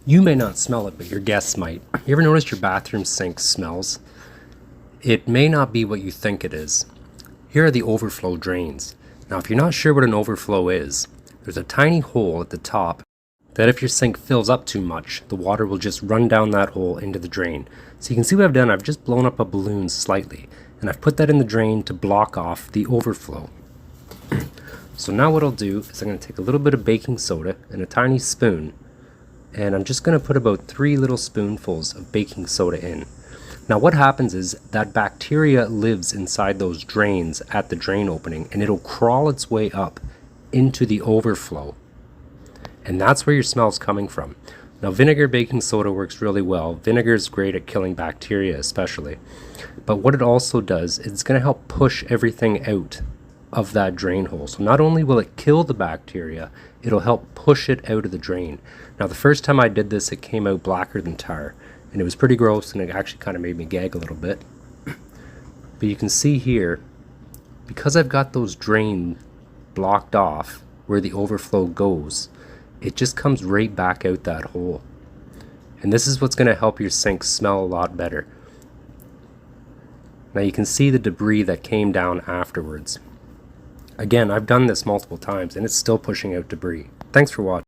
You may not smell it, but your guests might. You ever noticed your bathroom sink smells? It may not be what you think it is. Here are the overflow drains. Now, if you're not sure what an overflow is, there's a tiny hole at the top that if your sink fills up too much, the water will just run down that hole into the drain. So you can see what I've done. I've just blown up a balloon slightly, and I've put that in the drain to block off the overflow. So now what I'll do is I'm going to take a little bit of baking soda and a tiny spoon, and I'm just going to put about 3 little spoonfuls of baking soda in. Now what happens is that bacteria lives inside those drains at the drain opening, and it'll crawl its way up into the overflow. And that's where your smell's coming from. Now vinegar baking soda works really well. Vinegar is great at killing bacteria especially. But what it also does is it's going to help push everything out of that drain hole. So not only will it kill the bacteria, it'll help push it out of the drain. Now the first time I did this, it came out blacker than tar. And it was pretty gross, and it actually kind of made me gag a little bit. But you can see here, because I've got those drains blocked off where the overflow goes, it just comes right back out that hole. And this is what's going to help your sink smell a lot better. Now you can see the debris that came down afterwards. Again, I've done this multiple times and it's still pushing out debris. Thanks for watching.